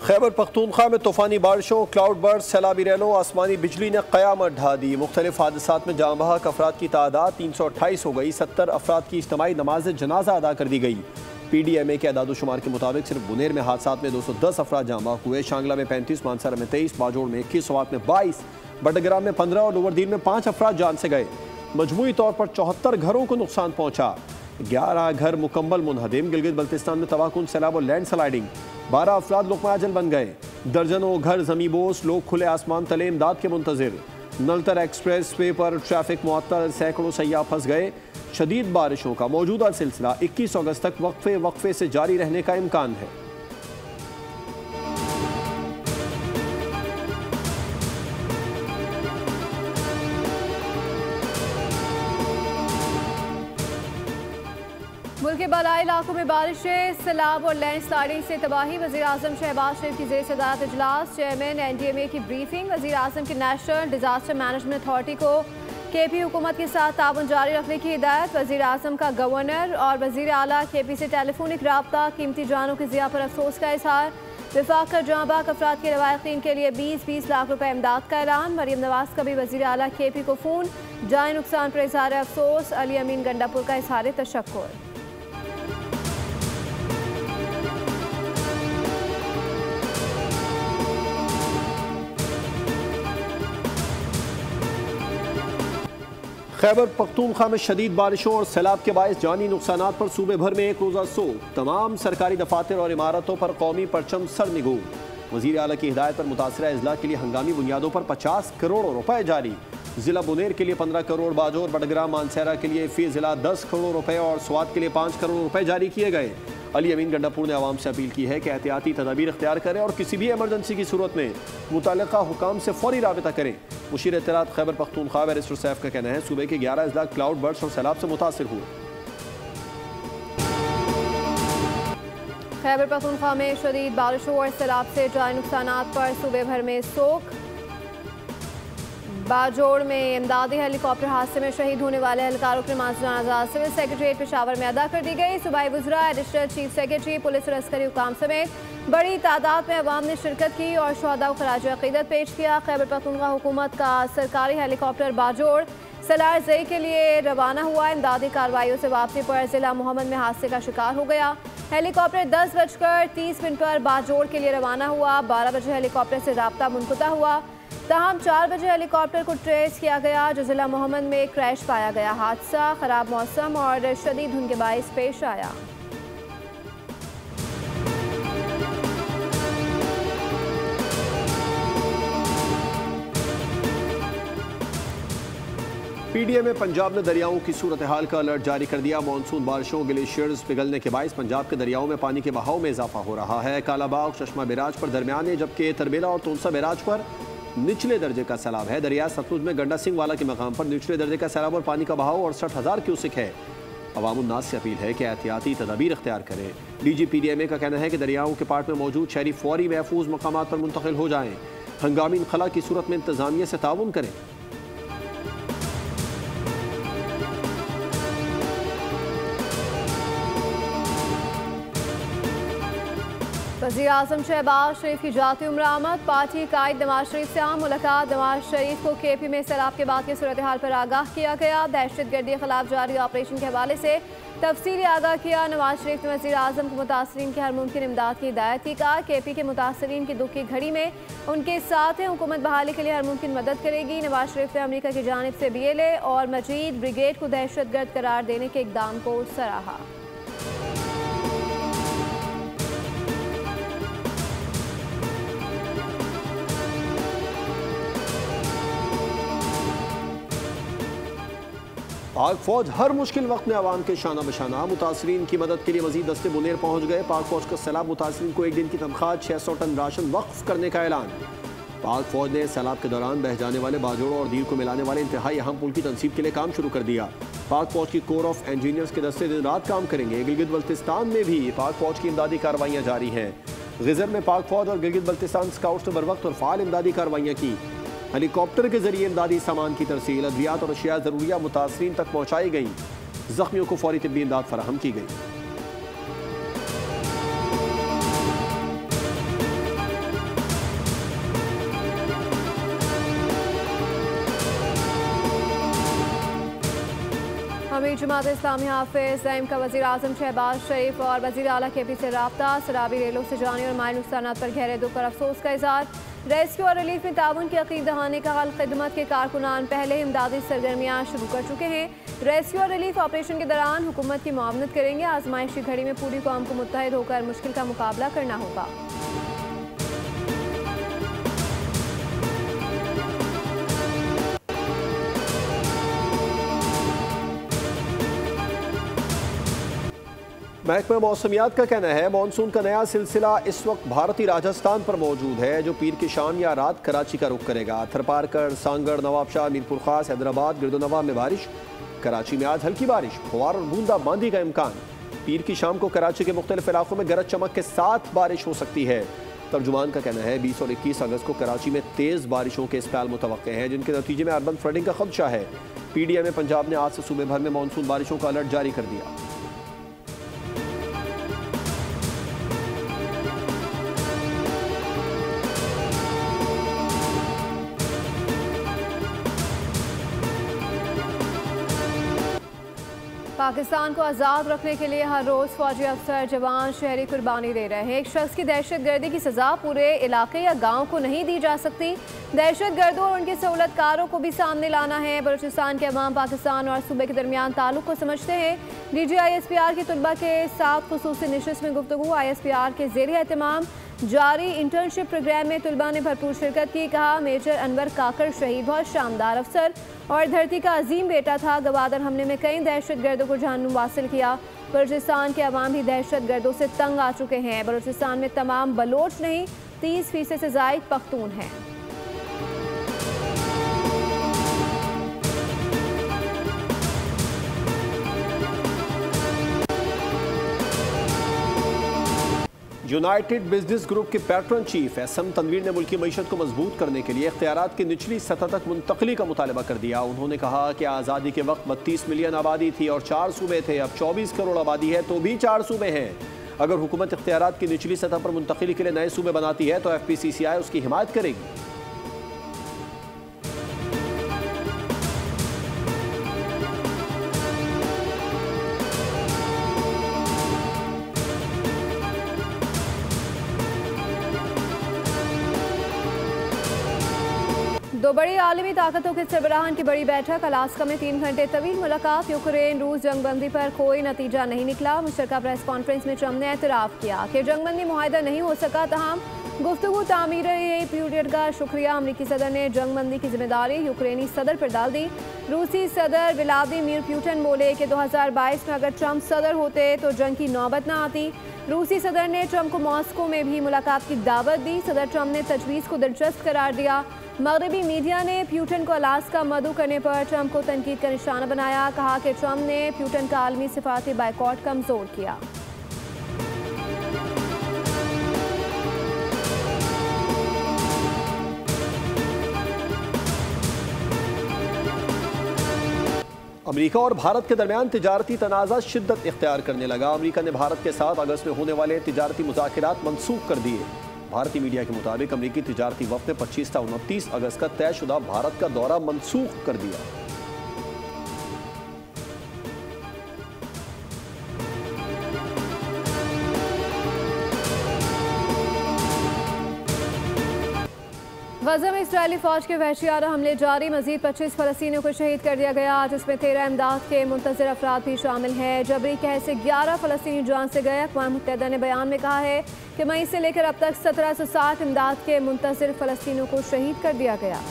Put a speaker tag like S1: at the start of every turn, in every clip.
S1: खैबर पख्तूनख्वा में तूफानी बारिशों, क्लाउड बर्स्ट, सैलाबी रैलों, आसमानी बिजली ने क़यामत ढा दी। मुख्तलिफ हादसात में जाँ बहक अफराद की तादाद 328 हो गई। 70 अफराद की इज्तिमाई नमाज जनाजा अदा कर दी गई। PDMA के अदाद-ओ-शुमार के मुताबिक सिर्फ बुनेर में हादसात में 210 अफराद जाँ बहक हुए। शांगला में 35, मानसरा में 23, बाजोड़ में 21, स्वात में 22, बडग्राम में 15 और लोवरदीन में 5 अफराद जान से गए। मजमूई तौर पर 74 घरों को नुकसान पहुंचा। 11 घर मुकम्मल मुनहदिम। गिलगित बल्तिस्तान में तबाहकुन सैलाब और लैंड स्लाइडिंग। 12 अफराद लुक़मा अजल बन गए। दर्जनों घर ज़मींबोस। लोग खुले आसमान तले इमदाद के मुंतज़िर। नलतर एक्सप्रेस वे पर ट्रैफिक मुअत्तल। सैकड़ों सयाह फंस गए। शदीद बारिशों का मौजूदा सिलसिला 21 अगस्त तक वक्फे से जारी रहने का इम्कान है।
S2: मुल्क के बालाई इलाकों में बारिशें, सैलाब और लैंड स्लाइडिंग से तबाही। वज़ीर आज़म शहबाज शरीफ की ज़ेर सदारत इजलास। चेयरमैन NDMA की ब्रीफिंग। वज़ीर आज़म की नेशनल डिजास्टर मैनेजमेंट अथॉरिटी को KP हुकूमत के साथ ताउन जारी रखने की हिदायत। वज़ीर आज़म का गवर्नर और वज़ीर आला KP से टेलीफोनिक रब्ता। कीमती जानों की ज़िया पर अफसोस का इजहार। विफाक का जाँ बहक अफराद के रवायकीन के लिए 20-20 लाख रुपए इमदाद का ऐलान। मरीम नवाज का भी वज़ीर आला KP को फ़ोन। जाए नुकसान पर इजहार अफसोस। अली अमीन गंडापुर का इजहार तशक्कुर।
S1: खैबर पख्तूनख्वा में शदीद बारिशों और सैलाब के बायस जानी नुकसानात पर सूबे भर में एक रोज़ा सोग। तमाम सरकारी दफातर और इमारतों पर कौमी परचम सरनिगू। वज़ीर आला की हिदायत पर मुतासरा अजला के लिए हंगामी बुनियादों पर 50 करोड़ रुपए जारी। जिला बुनेर के लिए 15 करोड़, बाजोर, बडग्राम, मानसरा के लिए फी जिला 10 करोड़ रुपए और स्वात के लिए 5 करोड़ रुपए जारी किए गए। अली अमीन गंडापुर ने आवाम से अपील की है कि एहतियाती तदाबीर इख्तियार करें और किसी भी एमरजेंसी की सूरत में मुतल्लिका हुकाम से फौरी राबिता करें। मुशीर इत्तलात खैबर पख्तूनख्वा बैरिस्टर सैफ का कहना है सूबे के 11 अजला क्लाउड बर्स्ट और सैलाब से मुतासिर हुए।
S2: खैबर पख्तूनख्वा में शदीद बारिशों और सैलाब से जाए नुकसानात पर सूबे भर में सोग। बाजोड़ में इमदादी हेलीकॉप्टर हादसे में शहीद होने वाले एहलकारों की नमाज जनाजा सिविल सेक्रेटरीट पेशावर में अदा कर दी गई। सूबाई वज़रा, एडिशनल चीफ सेक्रेटरी, पुलिस और अस्करी हुकाम समेत बड़ी तादाद में अवाम ने शिरकत की और शुहदा को खराज अक़ीदत पेश किया। खैबर पख्तूनख्वा हुकूमत का सरकारी हेलीकॉप्टर बाजोड़ सलार ज़ई के लिए रवाना हुआ। इमदादी कार्रवाइयों से वापसी पर जिला मोहम्मद में हादसे का शिकार हो गया। हेलीकॉप्टर 10:30 पर बाजोड़ के लिए रवाना हुआ। 12 बजे हेलीकॉप्टर से राब्ता मुनक़ता हुआ। तहम 4 बजे हेलीकॉप्टर को ट्रेस किया गया जो जिला मोहम्मद में क्रैश पाया गया। हादसा खराब मौसम और शदीद धुंध के बायस पेश आया।
S1: PDMA पंजाब ने दरियाओं की सूरत हाल का अलर्ट जारी कर दिया। मानसून बारिशों, ग्लेशियर्स पिघलने के बायस पंजाब के दरियाओं में पानी के बहाव में इजाफा हो रहा है। कालाबाग, चश्मा बैराज पर दरमियाने, जबकि तरबेला और तोनसा बैराज पर निचले दर्जे का सैलाब है। दरिया सतलुज में गंडा सिंह वाला के मकाम पर निचले दर्जे का सैलाब और पानी का बहाव 68,000 क्यूसिक है। अवामुन्नास से अपील है कि एहतियाती तदाबीर इख्तियार करें। DG PDMA का कहना है कि दरियाओं के पार्ट में मौजूद शहरी फौरी महफूज मकामात पर मुंतकिल हो जाएं। हंगामी इनखला की सूरत में इंतजामिया से ताउन करें।
S2: वज़ीर आज़म शहबाज शरीफ की जाती उम्र आमद। पार्टी कायद नवाज शरीफ से आम मुलाकात। नवाज शरीफ को KP में सैलाब के बाद की सूरत हाल पर आगाह किया गया। दहशत गर्दी के खिलाफ जारी ऑपरेशन के हवाले से तफसीली आगाह किया। नवाज शरीफ ने वज़ीर आज़म को मुतासरीन की हर मुमकिन इमदाद की हिदायत की। कहा KP के मुतासरीन की दुख की घड़ी में उनके साथ हैं। हुकूमत बहाली के लिए हर मुमकिन मदद करेगी। नवाज शरीफ ने अमरीका की जानिब से BLA और मजीद ब्रिगेड को दहशत गर्द करार देने के इकदाम को सराहा।
S1: पाक फौज हर मुश्किल वक्त में अवाम के शाना बशाना। मुतासरीन की मदद के लिए मजीद दस्ते बुनेर पहुँच गए। पाक फौज का सैलाब मुतासरीन को एक दिन की तनख्वाह 600 टन राशन वक्फ करने का ऐलान। पाक फौज ने सैलाब के दौरान बह जाने वाले बाजोड़ और दीर को मिलाने वाले इंतहाई अहम पुल की तनसीब के लिए काम शुरू कर दिया। पाक फौज की कोर ऑफ इंजीनियर्स के दस्ते दिन रात काम करेंगे। गिलगित बल्तिस्तान में भी पाक फौज की इमदादी कार्रवाइयाँ जारी हैं। गिजर में पाक फौज और गिलगित बल्तिस्तान स्काउट्स ने बर वक्त और फाल इमदादी कार्रवाइयाँ की। हेलीकॉप्टर के जरिए इमदादी सामान की तरसील, अद्वियात और अशिया ज़रूरिया मुतासरीन तक पहुँचाई गई। जख्मियों को फौरी तिब्बी इमदाद फराहम की गई।
S2: हुई जमात इस्लामी हाफिज सईम का वज़ीर आज़म शहबाज शरीफ और वज़ीर आला KP से रब्ता। सैलाबी रेलों से जाने और माली नुकसानात पर गहरे दुख और अफसोस का इज़हार। रेस्क्यू और रिलीफ में ताउन की अकीद दहाने का हल। खिदमत के कारकुनान पहले ही इमदादी सरगर्मियाँ शुरू कर चुके हैं। रेस्क्यू और रिलीफ ऑपरेशन के दौरान हुकूमत की मुआवनत करेंगे। आजमाइशी घड़ी में पूरी कौम को मुत्तहिद होकर मुश्किल का मुकाबला करना होगा।
S1: महकमा मौसमियात का कहना है मानसून का नया सिलसिला इस वक्त भारतीय राजस्थान पर मौजूद है, जो पीर की शाम या रात कराची का रुख करेगा। थरपारकर, सांगड़, नवाबशाह, मीरपुर खास, हैदराबाद, गिरदोनवा में बारिश। कराची में आज हल्की बारिश, फुहार और बूंदाबांदी का इम्कान। पीर की शाम को कराची के मुख्तलिफ इलाकों में गरज चमक के साथ बारिश हो सकती है। तर्जुमान का कहना है 20 और 21 अगस्त को कराची में तेज़ बारिशों के स्पेल मुतवक्के हैं, जिनके नतीजे में अर्बन फ्लडिंग का खदशा है। PDM पंजाब ने आज से सूबे भर में मानसून बारिशों का अलर्ट जारी कर दिया।
S2: पाकिस्तान को आज़ाद रखने के लिए हर रोज़ फौजी अफसर, जवान, शहरी कुर्बानी दे रहे हैं। एक शख्स की दहशतगर्दी की सज़ा पूरे इलाके या गांव को नहीं दी जा सकती। दहशतगर्दों और उनके सहूलतकारों को भी सामने लाना है। बलूचिस्तान के अवाम पाकिस्तान और सूबे के दरमियान ताल्लुक़ को समझते हैं। DG ISPR की तलबा के साथ खुसूसी निशस्त में गुफ्तगू। ISPR के ज़ेरे एहतमाम जारी इंटर्नशिप प्रोग्राम में तलबा ने भरपूर शिरकत की। कहा मेजर अनवर काकर शहीद बहुत शानदार अफसर और धरती का अजीम बेटा था। गवादर हमले में कई दहशतगर्दों को जहन्नुम वासिल किया। बलूचिस्तान के अवाम भी दहशतगर्दों से तंग आ चुके हैं। बलूचिस्तान में तमाम बलोच नहीं 30% से ज़ायद पख्तून हैं।
S1: यूनाइटेड बिजनेस ग्रुप के पैट्रन चीफ SM तनवीर ने मुल्की मईशत को मजबूत करने के लिए इख्तियारात की निचली सतह तक मुंतकली का मुतालबा कर दिया। उन्होंने कहा कि आज़ादी के वक्त 32 मिलियन आबादी थी और 4 सूबे थे, अब 24 करोड़ आबादी है तो भी 4 सूबे हैं। अगर हुकूमत इख्तियारात की निचली सतह पर मुंतकली के लिए नए सूबे बनाती है तो FPCCI उसकी हिमायत करेगी।
S2: दो बड़ी आलमी ताकतों के सरबराहान की बड़ी बैठक। अलास्का में 3 घंटे तवील मुलाकात। यूक्रेन रूस जंगबंदी पर कोई नतीजा नहीं निकला। मुश्तरका प्रेस कॉन्फ्रेंस में ट्रम्प ने एतराफ़ किया कि जंगबंदी मुआहिदा नहीं हो सका, तहम गुफ्तगू तामीर पीरियड का शुक्रिया। अमरीकी सदर ने जंगबंदी की जिम्मेदारी यूक्रेनी सदर पर डाल दी। रूसी सदर व्लादिमीर पुतिन बोले कि 2022 में अगर ट्रम्प सदर होते तो जंग की नौबत ना आती। रूसी सदर ने ट्रम्प को मॉस्को में भी मुलाकात की दावत दी। सदर ट्रम्प ने तजवीज़ को दिलचस्प करार दिया। मगरबी मीडिया ने पुतिन को अलास्का मदऊ करने पर ट्रम्प को तनकीद का निशाना बनाया। कहा कि ट्रम्प ने पुतिन का आलमी सिफारती बायकॉट कमज़ोर किया।
S1: अमेरिका और भारत के दरमियान तिजारती तनाज़ा शिद्दत इख्तियार करने लगा। अमेरिका ने भारत के साथ अगस्त में होने वाले तिजारती मुज़ाकरात मनसूख कर दिए। भारतीय मीडिया के मुताबिक अमेरिकी तिजारती वफ़द ने 25 से 29 अगस्त का तयशुदा भारत का दौरा मनसूख कर दिया।
S2: गज़ा में इस्राएली फ़ौज के वहशियाना हमले जारी। मज़ीद 25 फ़लस्तीनियों को शहीद कर दिया गया, जिसमें 13 इमदाद के मुंतज़िर अफराद भी शामिल हैं। जबरी कहर से 11 फ़लस्तीनी जान से गए। अक़वाम मुत्तहिदा ने बयान में कहा है कि मई से लेकर अब तक 1760 इमदाद के मुंतज़िर फ़लस्तीनियों को शहीद कर दिया गया।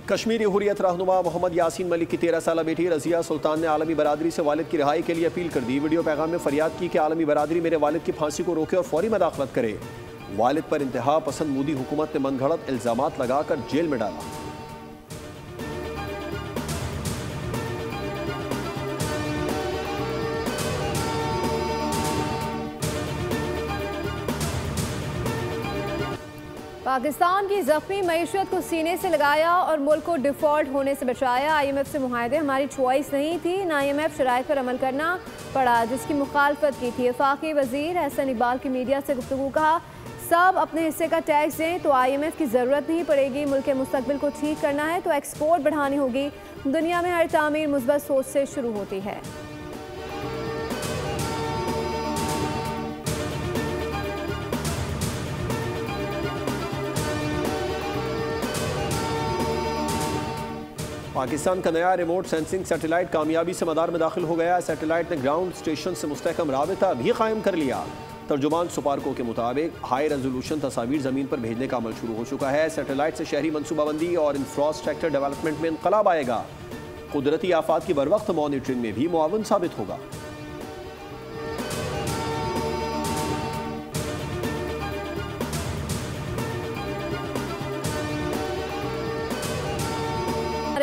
S1: कश्मीरी हुर्रियत रहनुमा मोहम्मद यासीन मलिक की 13 साला बेटी रज़िया सुल्तान ने आलमी बरादरी से वालिद की रिहाई के लिए अपील कर दी। वीडियो पैगाम में फरियाद की कि आलमी बरादरी मेरे वालिद की फांसी को रोके और फौरी मदाखलत करे। वालिद पर इंतहा पसंद मोदी हुकूमत ने मनगढ़ंत इल्ज़ामात लगाकर जेल में डाला।
S2: पाकिस्तान की जख्मी मईशत को सीने से लगाया और मुल्क को डिफॉल्ट होने से बचाया। IMF से मुआहदे हमारी चॉइस नहीं थी, ना IMF शराइत पर अमल करना पड़ा जिसकी मुखालफत की थी। वफाकी वजीर एहसन इकबाल की मीडिया से गुफ्तगू कहा, सब अपने हिस्से का टैक्स दें तो IMF की ज़रूरत नहीं पड़ेगी। मुल्क के मुस्तकबिल को ठीक करना है तो एक्सपोर्ट बढ़ानी होगी। दुनिया में हर तामीर मुस्बत सोच से शुरू होती है।
S1: पाकिस्तान का नया रिमोट सेंसिंग सैटेलाइट कामयाबी से मदार में दाखिल हो गया। सैटेलाइट ने ग्राउंड स्टेशन से मुस्तहकम राबिता भी कायम कर लिया। तर्जुमान सुपारको के मुताबिक हाई रेजोल्यूशन तस्वीर ज़मीन पर भेजने का अमल शुरू हो चुका है। सैटेलाइट से शहरी मनसूबाबंदी और इंफ्रास्ट्रक्चर डेवलपमेंट में इनकलाब आएगा। कुदरती आफात की बरवक्त मॉनिटरिंग में भी मुआवन साबित होगा।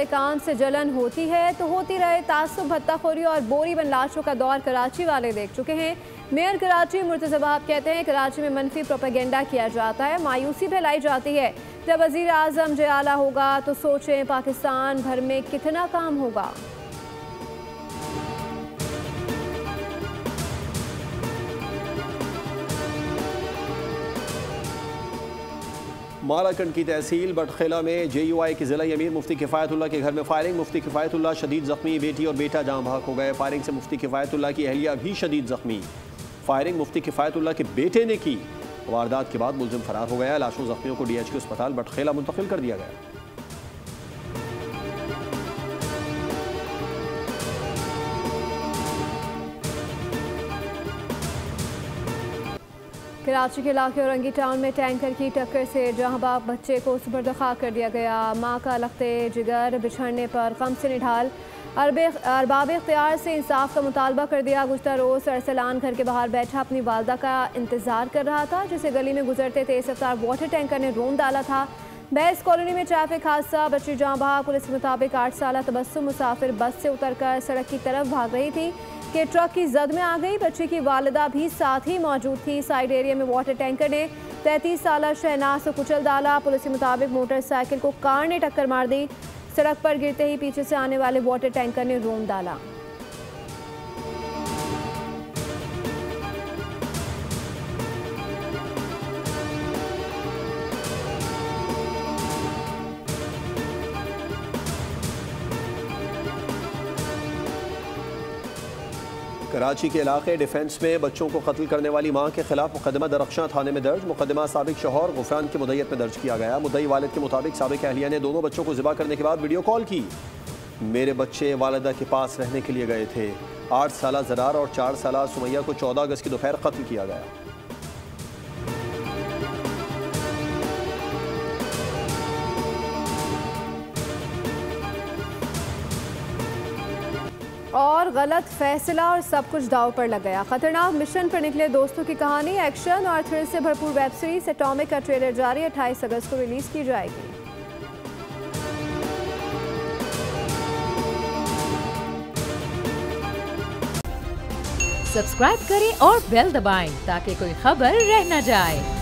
S2: कान से जलन होती है तो होती रहे। तासुब, भत्ताखोरी और बोरी बन लाशों का दौर कराची वाले देख चुके हैं। मेयर कराची मुर्तज़ा वहाब कहते हैं कराची में मनफी प्रोपेगेंडा किया जाता है, मायूसी फैलाई जाती है। जब वज़ीर आज़म जयाला होगा तो सोचें पाकिस्तान भर में कितना काम होगा।
S1: मालाकंड की तहसील बटखेला में JUI के ज़िला अमीर मुफ्ती किफ़ायतुल्लाह के घर में फायरिंग। मुफ्ती किफ़ायतुल्लाह शदीद ज़ख्मी, बेटी और बेटा जहाँ भाग हो गए। फायरिंग से मुफ्ती किफ़ायतुल्लाह की अहलिया भी शदीद ज़ख्मी। फायरिंग मुफ्ती किफ़ायतुल्लाह के बेटे ने की। वारदात के बाद मुलजिम फरार हो गया। लाशों ज़ख्मियों को DHQ अस्पताल बटखेला मुंतकिल कर दिया गया।
S2: कराची के इलाके औरंगी टाउन में टैंकर की टक्कर से जहां बच्चे को सुपर्द खाक कर दिया गया। माँ का लख्ते जिगर बिछड़ने पर गम से निढाल अरबाब इख्तियार से इंसाफ का मुतालबा कर दिया। गुज़श्ता रोज़ अरसलान घर के बाहर बैठा अपनी वालदा का इंतज़ार कर रहा था जिसे गली में गुजरते तेज़ रफ्तार वाटर टैंकर ने रोन डाला था। बैस कॉलोनी में ट्रैफिक हादसा, बच्ची जहाँ बहाक। पुलिस के मुताबिक 8 साल तबस्सुम मुसाफिर बस से उतरकर सड़क की तरफ भाग रही थी कि ट्रक की जद में आ गई। बच्ची की वालिदा भी साथ ही मौजूद थी। साइड एरिया में वाटर टैंकर ने 33 साल शहनाज को कुचल डाला। पुलिस के मुताबिक मोटरसाइकिल को कार ने टक्कर मार दी। सड़क पर गिरते ही पीछे से आने वाले वाटर टैंकर ने रोन डाला।
S1: कराची के इलाके डिफेंस में बच्चों को कत्ल करने वाली मां के खिलाफ मुकदमा दरख्शां थाने में दर्ज। मुकदमा साबिक शौहर गुफरान की मुद्दईयत में दर्ज किया गया। मुद्दई वालिद के मुताबिक साबिक अहलिया ने दोनों बच्चों को ज़िबा करने के बाद वीडियो कॉल की। मेरे बच्चे वालिदा के पास रहने के लिए गए थे। 8 साल ज़रार और 4 साल सुमैया को 14 अगस्त की दोपहर कत्ल किया गया।
S2: और गलत फैसला और सब कुछ दाव पर लग गया। खतरनाक मिशन पर निकले दोस्तों की कहानी, एक्शन और थ्रिल से भरपूर वेब सीरीज एटॉमिक का ट्रेलर जारी, 28 अगस्त को रिलीज की जाएगी।
S3: सब्सक्राइब करें और बेल दबाएं ताकि कोई खबर रह न जाए।